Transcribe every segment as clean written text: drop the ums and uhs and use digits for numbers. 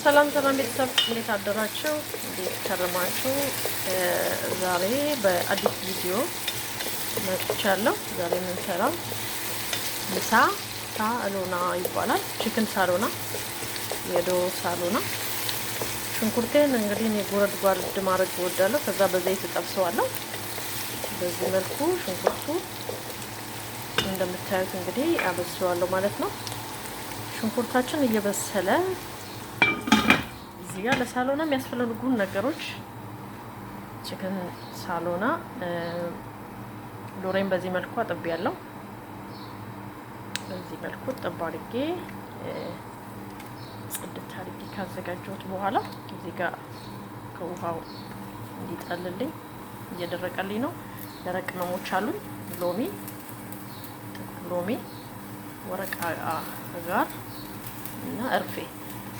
ሰላም ቤተሰብ እንዴት አደራችሁ? እንዴት ከረማችሁ? ዛሬ በአዲስ ቪዲዮ መጥቻለሁ። ዛሬ የምንሰራው ምሳ ሳሎና ይባላል። ቺክን ሳሎና፣ የዶሮ ሳሎና። ሽንኩርቴን እንግዲህ እኔ ጎረድ ማድረግ እወዳለሁ። ከዛ በዘይት እጠብሰዋለሁ። በዚህ መልኩ ሽንኩርቱ እንደምታዩት እንግዲህ አበስለዋለሁ ማለት ነው። ሽንኩርታችን እየበሰለ እዚህ ጋር ለሳሎና የሚያስፈልጉን ነገሮች ቺክን ሳሎና ዶሮን በዚህ መልኩ አጥቤያለሁ። በዚህ መልኩ ጥብ አድርጌ ጽድት አድርጌ ካዘጋጀሁት በኋላ እዚህ ጋር ከውሃው እንዲጠልልኝ እየደረቀልኝ ነው። ደረቅ ቅመሞች አሉኝ። ሎሚ፣ ወረቃ ጋር እና እርፌ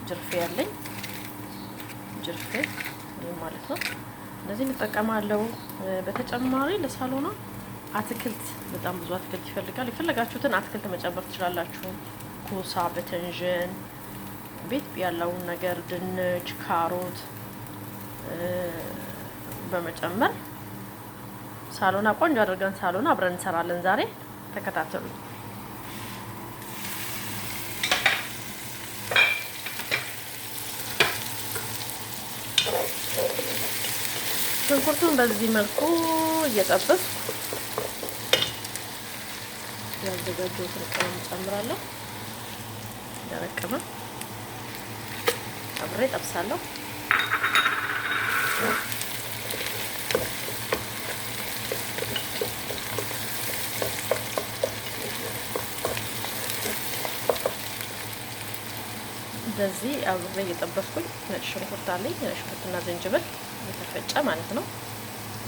ጅርፌ ያለኝ ጅርፌ ማለት ነው። እነዚህ እንጠቀማለሁ። በተጨማሪ ለሳሎና አትክልት በጣም ብዙ አትክልት ይፈልጋል። የፈለጋችሁትን አትክልት መጨመር ትችላላችሁ። ኮሳ፣ በተንጀን ቤት ያለውን ነገር ድንች፣ ካሮት በመጨመር ሳሎና ቆንጆ አድርገን ሳሎና አብረን እንሰራለን። ዛሬ ተከታተሉ። ሽንኩርቱን በዚህ መልኩ እየጠበስኩ ያዘጋጀሁትን ቅመም ጨምራለሁ። ደረቅ ቅመም አብሬ ጠብሳለሁ። እንደዚህ አብሬ እየጠበስኩኝ ነጭ ሽንኩርት አለኝ። ነጭ ሽንኩርትና ዝንጅብል የተፈጨ ማለት ነው።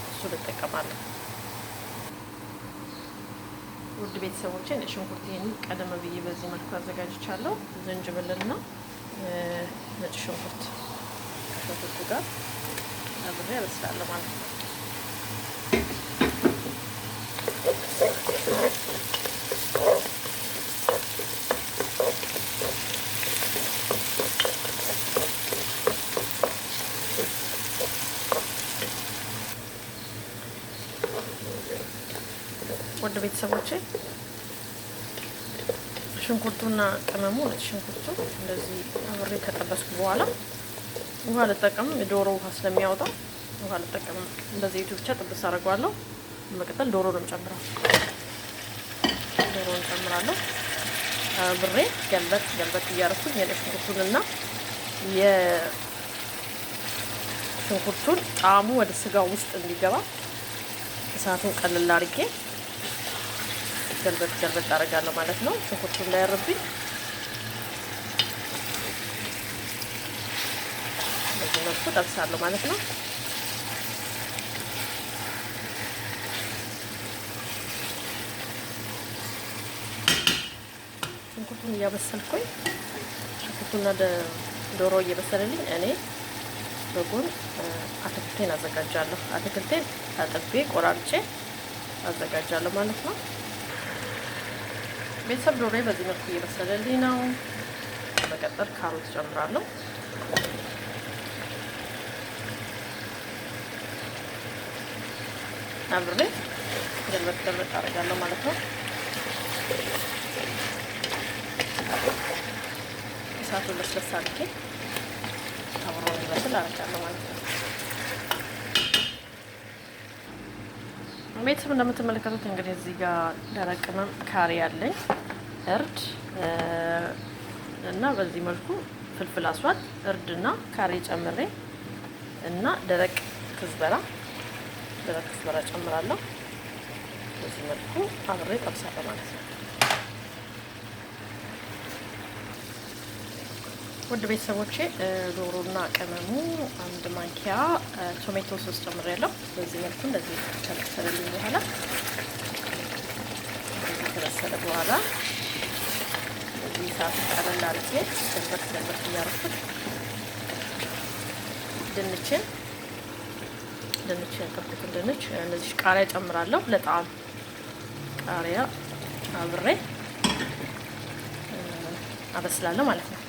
እሱ ልጠቀማለሁ። ውድ ቤተሰቦቼ ነጭ ሽንኩርቴን ቀደም ብዬ በዚህ መልኩ አዘጋጅቻለሁ። ዝንጅብልና ነጭ ሽንኩርት ከሽንኩርቱ ጋር አብሬ አበስላለሁ ማለት ነው። ወደ ቤተሰቦቼ ሽንኩርቱና ቅመሙ ነጭ ሽንኩርቱ እንደዚህ አብሬ ከጠበስኩ በኋላ ውሃ ልጠቀም። የዶሮ ውሃ ስለሚያወጣ ውሃ ልጠቀም። እንደዚህ ዩቲዩብ ብቻ ጥብስ አደርገዋለሁ። በመቀጠል ዶሮ ነው ጨምራለሁ። አብሬ ገልበጥ እያደረኩኝ የነጭ ሽንኩርቱንና የሽንኩርቱን ጣዕሙ ወደ ስጋው ውስጥ እንዲገባ እሳቱን ቀልል አድርጌ ገልበጥ አደርጋለሁ ማለት ነው። ሽንኩርቱ እንዳያርብኝ በዚህ መልኩ ጠብሳለሁ ማለት ነው። ሽንኩርቱን እያበሰልኩኝ ሽንኩርቱና ዶሮ እየበሰለልኝ እኔ በጎን አትክልቴን አዘጋጃለሁ። አትክልቴን አጥቤ ቆራርጬ አዘጋጃለሁ ማለት ነው። ቤተሰብ ዶሮዬ በዚህ መልኩ እየበሰለልኝ ነው። በመቀጠል ካሮት ጨምራለሁ። አብሬ ገልበጥ አደርጋለሁ ማለት ነው። እሳቱን ለስለስ አድርጌ አብሮ እንዲበስል አደርጋለሁ ማለት ነው። ቤተሰብ እንደምትመለከቱት እንግዲህ እዚህ ጋር ደረቅ ቅመም ካሪ ያለኝ እርድ እና በዚህ መልኩ ፍልፍል አስዋት እርድና ካሪ ጨምሬ እና ደረቅ ክዝበራ ጨምራለሁ። በዚህ መልኩ አብሬ ጠብሳለሁ ማለት ነው። ውድ ቤተሰቦቼ ዶሮና ቅመሙ አንድ ማንኪያ ቶሜቶ ሶስ ጨምሬያለሁ። በዚህ መልኩ እንደዚህ ከበሰለልኝ በኋላ እዚህ ሰዓት ቀለል አድርጌ ገልበጥ እያደረኩት ድንችን የጠበኩትን ድንች እንደዚህ ቃሪያ ጨምራለሁ። ለጣዕም ቃሪያ አብሬ አበስላለሁ ማለት ነው።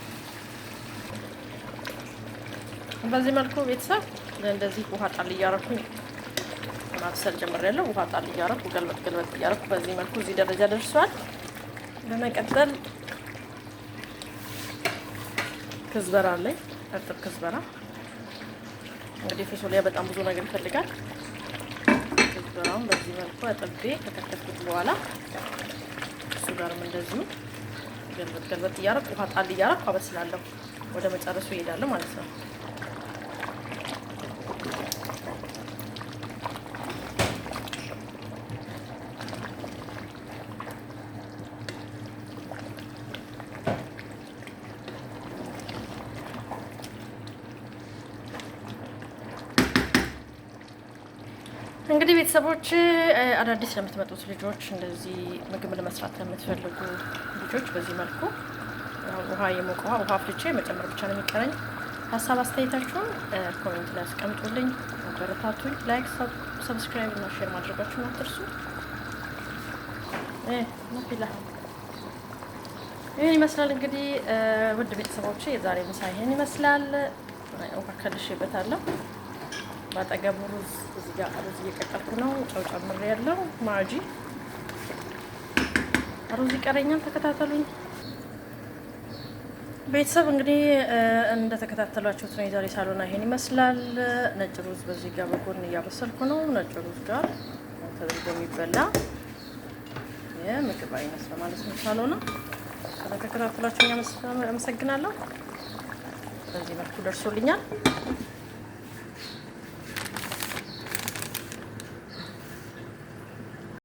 በዚህ መልኩ ቤተሰብ እንደዚህ ውሃ ጣል እያረኩኝ ማብሰል ጀምሬያለሁ። ውሃ ጣል እያረኩ ገልበጥ እያረኩ በዚህ መልኩ እዚህ ደረጃ ደርሷል። በመቀጠል ክዝበራ አለኝ፣ እርጥብ ክዝበራ። እንግዲህ ፎሶሊያ በጣም ብዙ ነገር ይፈልጋል። ክዝበራውን በዚህ መልኩ አጥቤ ከከተፍኩት በኋላ እሱ ጋርም እንደዚሁ ገልበጥ እያረኩ ውሃ ጣል እያረኩ አበስላለሁ። ወደ መጨረሱ ይሄዳለሁ ማለት ነው። እንግዲህ ቤተሰቦች አዳዲስ ለምትመጡት ልጆች እንደዚህ ምግብ ለመስራት ለምትፈልጉ ልጆች በዚህ መልኩ ውሃ የሞቀ ውሃ አፍልቼ መጨመር ብቻ ነው የሚቀረኝ። ሀሳብ አስተያየታችሁን ኮሜንት ላይ አስቀምጡልኝ፣ አበረታቱኝ። ላይክ፣ ሰብስክራይብ እና ሼር ማድረጋችሁን አትርሱ። ይህን ይመስላል እንግዲህ ውድ ቤተሰቦቼ የዛሬ ምሳ ይሄን ይመስላል። ውሃ ከልሼበታለሁ። ባጠገቡ ሩዝ እዚህ ጋር ሩዝ እየቀቀልኩ ነው። ጨው ጨምሬያለሁ። ማጂ ሩዝ ይቀረኛል። ተከታተሉኝ ቤተሰብ። እንግዲህ እንደተከታተሏችሁት ነው የዛሬ ሳሎና ይሄን ይመስላል። ነጭ ሩዝ በዚህ ጋር በጎን እያበሰልኩ ነው። ነጭ ሩዝ ጋር ተደርጎ የሚበላ የምግብ አይነት ነው ማለት ነው ሳሎና። ስለተከታተሏችሁ አመሰግናለሁ። በዚህ መልኩ ደርሶልኛል።